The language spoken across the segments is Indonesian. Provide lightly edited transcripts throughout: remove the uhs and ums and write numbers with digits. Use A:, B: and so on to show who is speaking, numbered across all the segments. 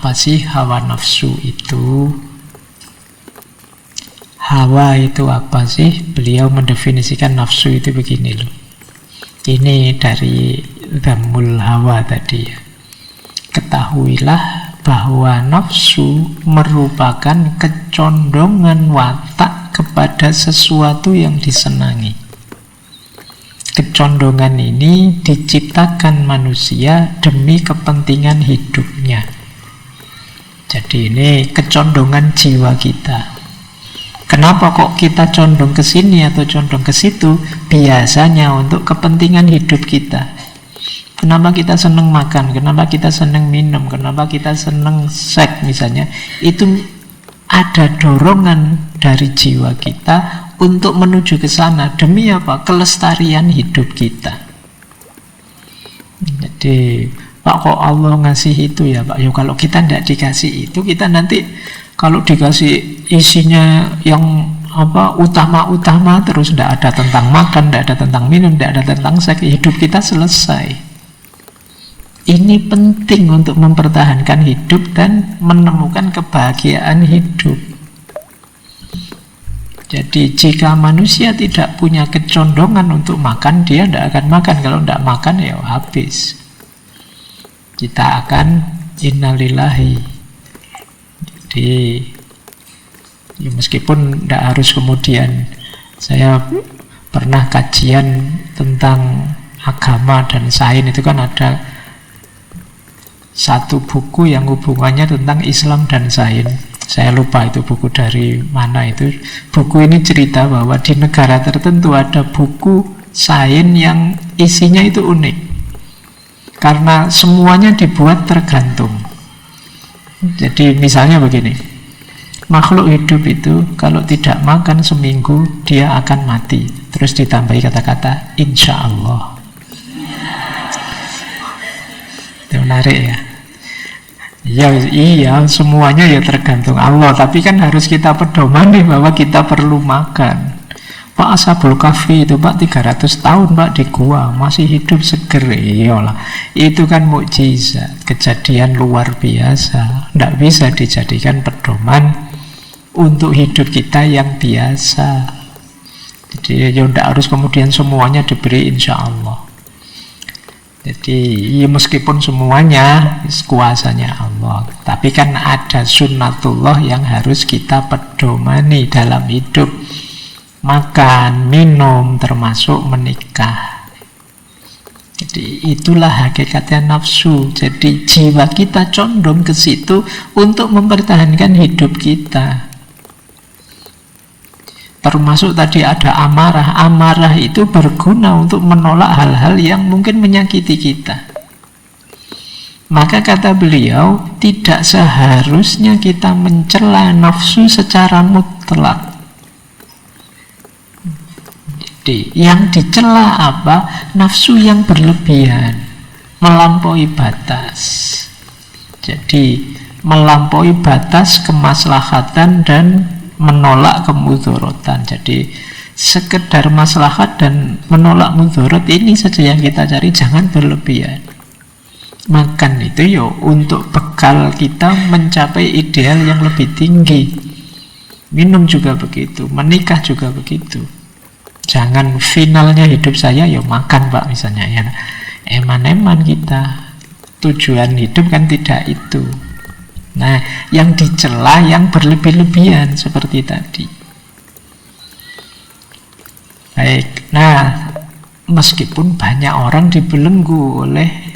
A: Apa sih hawa nafsu itu? Hawa itu apa sih? Beliau mendefinisikan nafsu itu begini loh. Ini dari Dhammul Hawa tadi ya. Ketahuilah bahwa nafsu merupakan kecondongan watak kepada sesuatu yang disenangi. Kecondongan ini diciptakan manusia demi kepentingan hidupnya. Jadi ini kecondongan jiwa kita. Kenapa kok kita condong ke sini atau condong ke situ? Biasanya untuk kepentingan hidup kita. Kenapa kita senang makan? Kenapa kita senang minum? Kenapa kita senang seks misalnya? Itu ada dorongan dari jiwa kita untuk menuju ke sana. Demi apa? Kelestarian hidup kita. Jadi, Pak, kok Allah ngasih itu ya Pak? Ya kalau kita tidak dikasih itu, kita nanti kalau dikasih isinya yang utama-utama terus tidak ada tentang makan, tidak ada tentang minum, tidak ada tentang seks, hidup kita selesai. Ini penting untuk mempertahankan hidup dan menemukan kebahagiaan hidup. Jadi jika manusia tidak punya kecondongan untuk makan, dia tidak akan makan. Kalau tidak makan ya habis. Kita akan innalillahi. Jadi ya meskipun tidak harus kemudian. Saya pernah kajian tentang agama dan sains, itu kan ada satu buku yang hubungannya tentang Islam dan sains. Saya lupa itu buku dari mana itu. Buku ini cerita bahwa di negara tertentu ada buku sains yang isinya itu unik. Karena semuanya dibuat tergantung. Jadi misalnya begini, makhluk hidup itu kalau tidak makan seminggu dia akan mati. Terus ditambahi kata-kata insya Allah. Itu menarik ya. Ya iya, semuanya ya tergantung Allah. Tapi kan harus kita pedomani bahwa kita perlu makan. Pak Ashabul Kahfi itu Pak 300 tahun Pak di gua masih hidup seger. Iyalah, itu kan mukjizat, kejadian luar biasa. Tidak bisa dijadikan pedoman untuk hidup kita yang biasa. Jadi ya tidak harus kemudian semuanya diberi insya Allah. Jadi ya meskipun semuanya kuasanya Allah, tapi kan ada sunnatullah yang harus kita pedomani dalam hidup. Makan, minum, termasuk menikah. Jadi itulah hakikatnya nafsu. Jadi jiwa kita condong ke situ untuk mempertahankan hidup kita. Termasuk tadi ada amarah. Amarah itu berguna untuk menolak hal-hal yang mungkin menyakiti kita. Maka kata beliau, tidak seharusnya kita mencela nafsu secara mutlak. Jadi yang dicela apa? Nafsu yang berlebihan, melampaui batas. Jadi melampaui batas kemaslahatan dan menolak kemudorotan. Jadi sekedar maslahat dan menolak mudorot ini saja yang kita cari, jangan berlebihan. Makan itu ya untuk bekal kita mencapai ideal yang lebih tinggi. Minum juga begitu, menikah juga begitu. Jangan finalnya hidup saya ya makan Pak misalnya ya. Eman-eman kita. Tujuan hidup kan tidak itu. Nah, yang dicela yang berlebih-lebihan seperti tadi. Baik. Nah, meskipun banyak orang dibelenggu oleh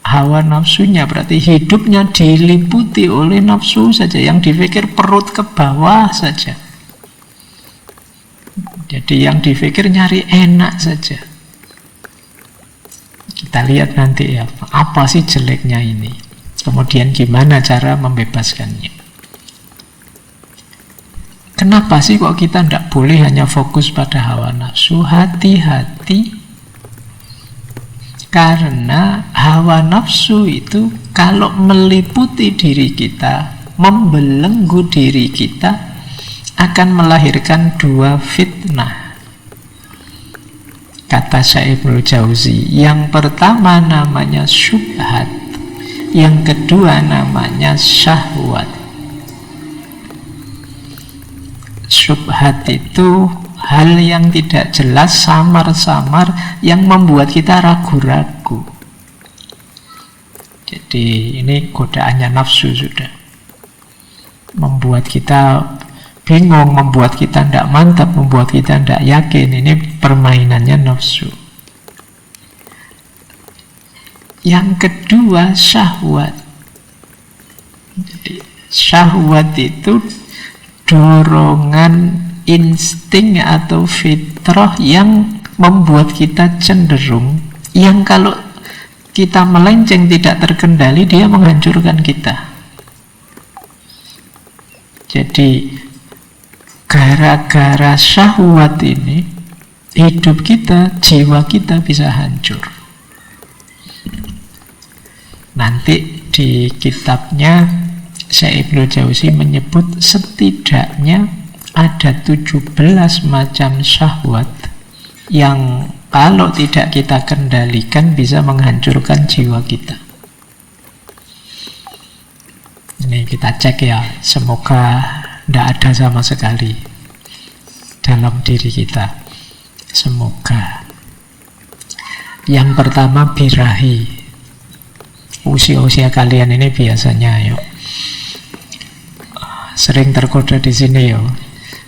A: hawa nafsunya, berarti hidupnya diliputi oleh nafsu saja, yang dipikir perut ke bawah saja. Jadi yang dipikir nyari enak saja. Kita lihat nanti ya, apa sih jeleknya ini. Kemudian gimana cara membebaskannya. Kenapa sih kok kita tidak boleh hanya fokus pada hawa nafsu? Hati-hati. Karena hawa nafsu itu kalau meliputi diri kita, membelenggu diri kita, akan melahirkan dua fitnah. Kata Syekh Ibnu Jauzi, yang pertama namanya syubhat. Yang kedua namanya syahwat. Syubhat itu hal yang tidak jelas, samar-samar, yang membuat kita ragu-ragu. Jadi ini godaannya nafsu sudah. Membuat kita bingung, membuat kita tidak mantap, membuat kita tidak yakin. Ini permainannya nafsu. Yang kedua syahwat. Jadi, syahwat itu dorongan insting atau fitrah yang membuat kita cenderung, yang kalau kita melenceng tidak terkendali, dia menghancurkan kita. Jadi gara-gara syahwat ini, hidup kita, jiwa kita bisa hancur. Nanti di kitabnya Syekh Ibnu Jauzi menyebut setidaknya ada 17 macam syahwat yang kalau tidak kita kendalikan bisa menghancurkan jiwa kita. Ini kita cek ya, semoga tidak ada sama sekali dalam diri kita. Semoga. Yang pertama birahi. Usia-usia kalian ini biasanya yuk sering tergoda di sini yo.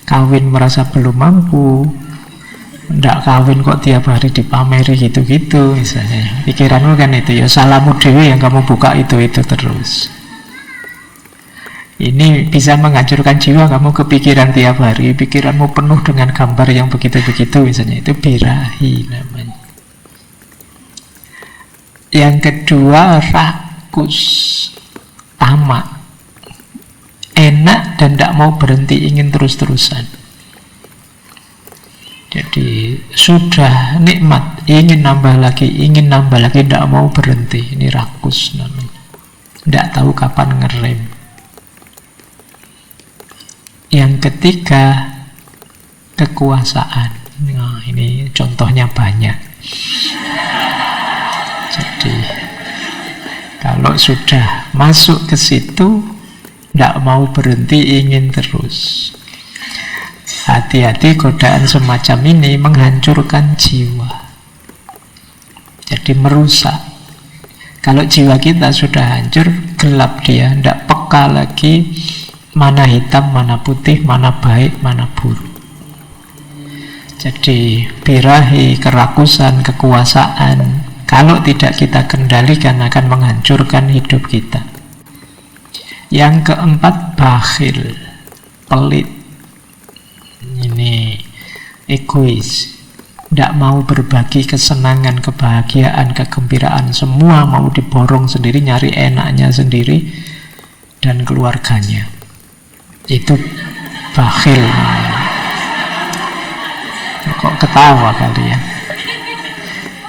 A: Kawin merasa belum mampu, ndak kawin kok tiap hari dipameri gitu-gitu misalnya. Pikiranmu kan itu ya, salahmu dewe yang kamu buka itu terus. Ini bisa menghancurkan jiwa kamu, kepikiran tiap hari, pikiranmu penuh dengan gambar yang begitu-begitu misalnya. Itu birahi namanya. Yang kedua rakus, tamak, enak dan tidak mau berhenti, ingin terus-terusan. Jadi sudah nikmat, ingin nambah lagi, tidak mau berhenti. Ini rakus namanya. Tidak tahu kapan ngerem. Yang ketiga kekuasaan. Nah, ini contohnya banyak. Jadi kalau sudah masuk ke situ, tidak mau berhenti, ingin terus. Hati-hati, godaan semacam ini menghancurkan jiwa. Jadi merusak. Kalau jiwa kita sudah hancur, gelap dia, tidak peka lagi mana hitam, mana putih, mana baik, mana buruk. Jadi birahi, kerakusan, kekuasaan, kalau tidak kita kendalikan akan menghancurkan hidup kita. Yang keempat bakhil, pelit. Ini egois, tidak mau berbagi kesenangan, kebahagiaan, kegembiraan, semua mau diborong sendiri, nyari enaknya sendiri dan keluarganya. Itu bakhil. Kok ketawa kalian?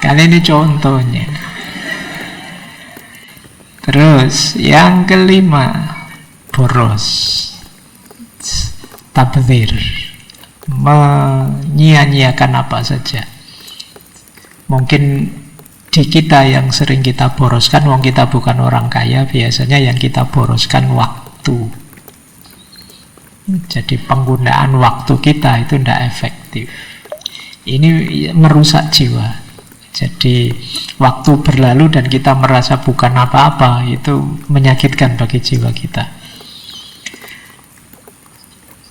A: Kali ini contohnya. Terus yang kelima boros, tabdzir, menyia-nyiakan apa saja. Mungkin di kita yang sering kita boroskan, wong kita bukan orang kaya, biasanya yang kita boroskan waktu. Jadi penggunaan waktu kita itu tidak efektif. Ini merusak jiwa. Jadi waktu berlalu dan kita merasa bukan apa-apa, itu menyakitkan bagi jiwa kita.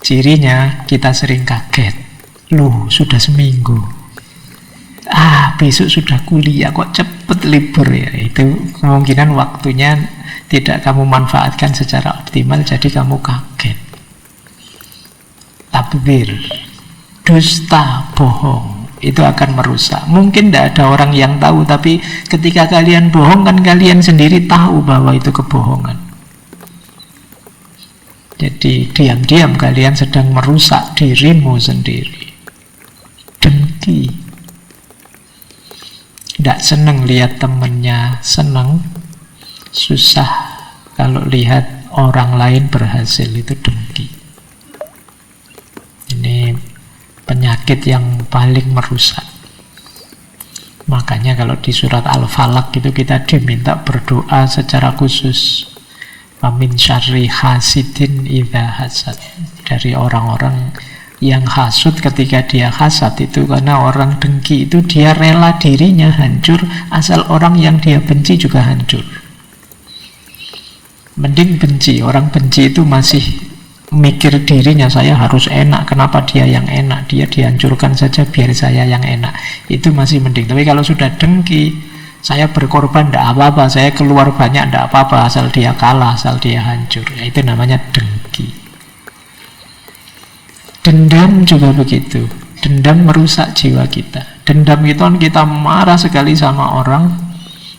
A: Cirinya kita sering kaget. Loh, sudah seminggu. Besok sudah kuliah, kok cepet libur ya. Itu kemungkinan waktunya tidak kamu manfaatkan secara optimal, jadi kamu kaget. Tabdzir, dusta, bohong, itu akan merusak. Mungkin tidak ada orang yang tahu, tapi ketika kalian bohong kan kalian sendiri tahu bahwa itu kebohongan. Jadi diam-diam kalian sedang merusak dirimu sendiri. Dengki, tidak senang lihat temannya senang, susah kalau lihat orang lain berhasil, itu dengki. Ini penyakit yang paling merusak. Makanya kalau di surat Al-Falaq itu kita diminta berdoa secara khusus. Min syarri hasidin idza hasad. Dari orang-orang yang hasud ketika dia hasad itu, karena orang dengki itu dia rela dirinya hancur asal orang yang dia benci juga hancur. Mending benci, orang benci itu masih mikir dirinya, saya harus enak, kenapa dia yang enak, dia dihancurkan saja biar saya yang enak, itu masih mending. Tapi kalau sudah dengki, saya berkorban tidak apa-apa, saya keluar banyak tidak apa-apa, asal dia kalah, asal dia hancur, ya, itu namanya dengki. Dendam juga begitu. Dendam merusak jiwa kita. Dendam itu kita marah sekali sama orang,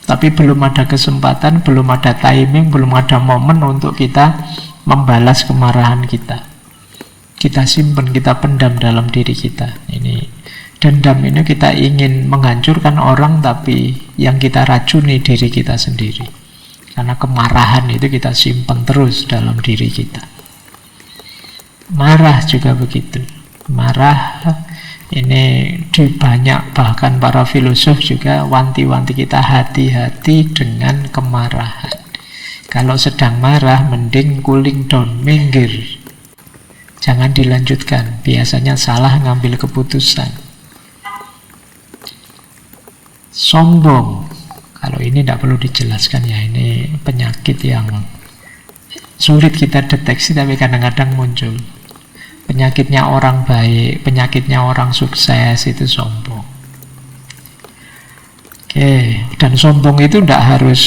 A: tapi belum ada kesempatan, belum ada timing, belum ada momen untuk kita membalas kemarahan kita. Kita simpan, kita pendam dalam diri kita. Ini dendam ini kita ingin menghancurkan orang, tapi yang kita racuni diri kita sendiri. Karena kemarahan itu kita simpan terus dalam diri kita. Marah juga begitu. Marah ini di banyak, bahkan para filosof juga wanti-wanti kita hati-hati dengan kemarahan. Kalau sedang marah mending cooling down, minggir, jangan dilanjutkan, biasanya salah ngambil keputusan. Sombong, kalau ini tidak perlu dijelaskan ya, ini penyakit yang sulit kita deteksi tapi kadang-kadang muncul. Penyakitnya orang baik, penyakitnya orang sukses itu sombong. Oke, dan sombong itu tidak harus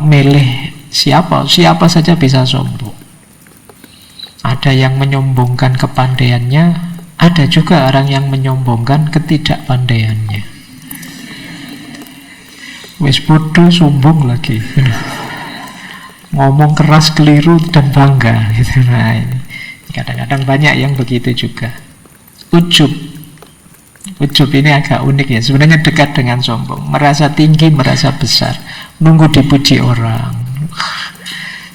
A: milih siapa saja bisa sombong. Ada yang menyombongkan kepandaiannya, ada juga orang yang menyombongkan ketidakpandaiannya. Wis bodoh sombong lagi, ngomong keras keliru dan bangga gitu. Nah, ini kadang-kadang banyak yang begitu juga. Ujub ini agak unik ya, sebenarnya dekat dengan sombong. Merasa tinggi, merasa besar, nunggu dipuji orang.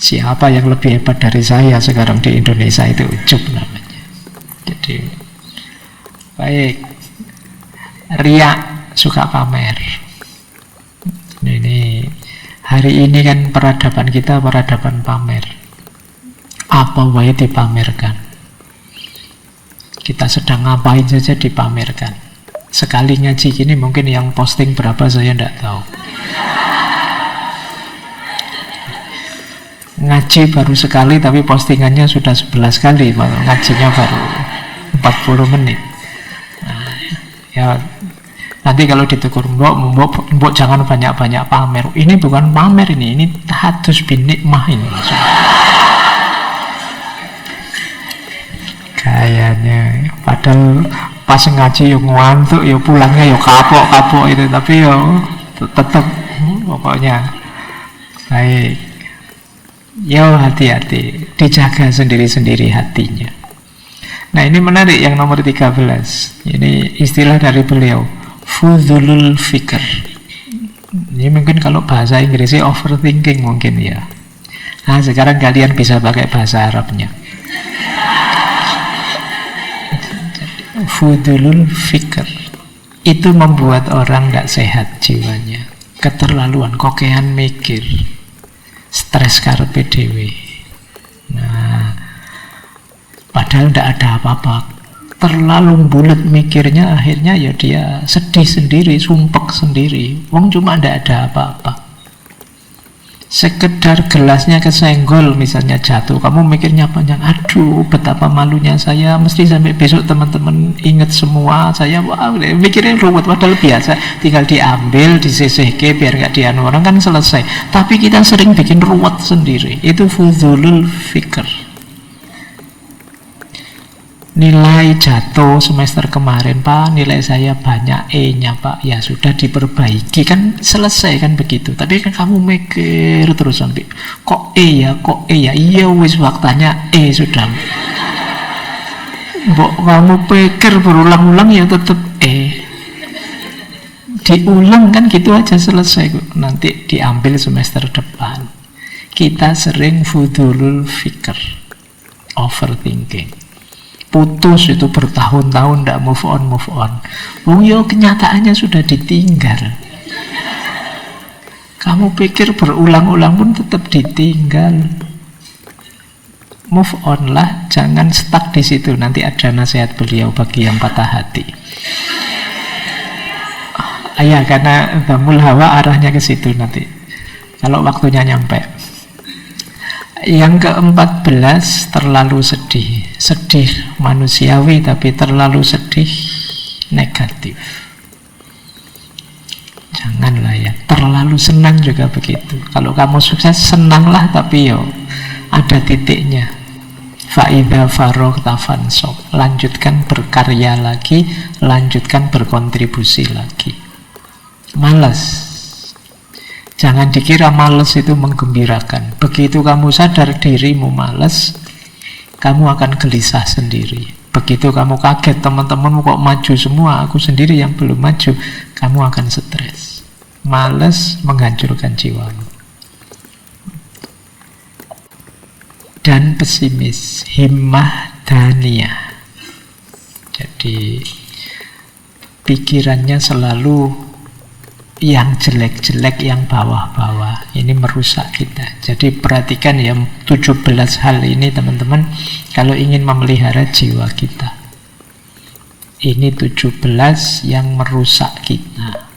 A: Siapa yang lebih hebat dari saya sekarang di Indonesia, itu ujub namanya. Jadi baik, riak, suka pamer. Ini hari ini kan peradaban kita peradaban pamer. Apa wae dipamerkan. Kita sedang ngapain saja dipamerkan. Sekali ngaji gini mungkin yang posting berapa saya tidak tahu. Ngaji baru sekali tapi postingannya sudah 11 kali, ngajinya baru 40 menit. Nah, ya nanti kalau ditegur, mbok jangan banyak-banyak pamer. Ini bukan pamer, ini tahadus bin nikmah ini. Kayaknya padahal pas ngaji yo ngantuk, yo pulangnya yo kapok itu, tapi yo tetap pokoknya baik. Yo hati-hati, dijaga sendiri-sendiri hatinya. Nah, ini menarik yang nomor 13. Ini istilah dari beliau, fudzulul fikr. Ini mungkin kalau bahasa Inggrisnya overthinking mungkin ya. Nah, sekarang kalian bisa pakai bahasa Arabnya. Fudulul fikr itu membuat orang tidak sehat jiwanya, keterlaluan, kokean mikir, stres karepe dhewe. Nah, padahal tidak ada apa-apa, terlalu bulat mikirnya, akhirnya ya dia sedih sendiri, sumpek sendiri. Wong cuma tidak ada apa-apa. Sekedar gelasnya kesenggol misalnya jatuh, kamu mikirnya panjang, aduh betapa malunya saya, mesti sampai besok teman-teman ingat semua saya, wah mikirnya ruwet, padahal biasa tinggal diambil, disisihke biar gak dianu orang kan selesai. Tapi kita sering bikin ruwet sendiri, itu fudzulul fikr. Nilai jatuh semester kemarin, Pak, nilai saya banyak E-nya, Pak. Ya sudah diperbaiki, kan selesai kan begitu. Tapi kan kamu mikir terus sampai kok E ya, iya wis waktanya E sudah. Mbok kamu pikir berulang-ulang ya tetap E. Diulang kan gitu aja selesai. Nanti diambil semester depan. Kita sering fudzulul fikr, overthinking. putus itu bertahun-tahun tidak move on. Oh yo, kenyataannya sudah ditinggal. Kamu pikir berulang-ulang pun tetap ditinggal. Move on lah, jangan stuck di situ. Nanti ada nasihat beliau bagi yang patah hati. Ya, karena Dhammul Hawa arahnya ke situ nanti. Kalau waktunya nyampe. Yang ke-14, terlalu sedih. Sedih manusiawi, tapi terlalu sedih negatif. Janganlah ya. Terlalu senang juga begitu. Kalau kamu sukses, senanglah, tapi yo ada titiknya. Fa'idha farogta fansab. Lanjutkan berkarya lagi, lanjutkan berkontribusi lagi. Malas. Jangan dikira malas itu menggembirakan. Begitu kamu sadar dirimu malas, kamu akan gelisah sendiri. Begitu kamu kaget teman-temanmu kok maju semua, aku sendiri yang belum maju, kamu akan stres. Malas menghancurkan jiwamu. Dan pesimis, himmah daniyah. Jadi pikirannya selalu yang jelek-jelek, yang bawah-bawah. Ini merusak kita. Jadi perhatikan ya 17 hal ini teman-teman, kalau ingin memelihara jiwa kita. Ini 17 yang merusak kita.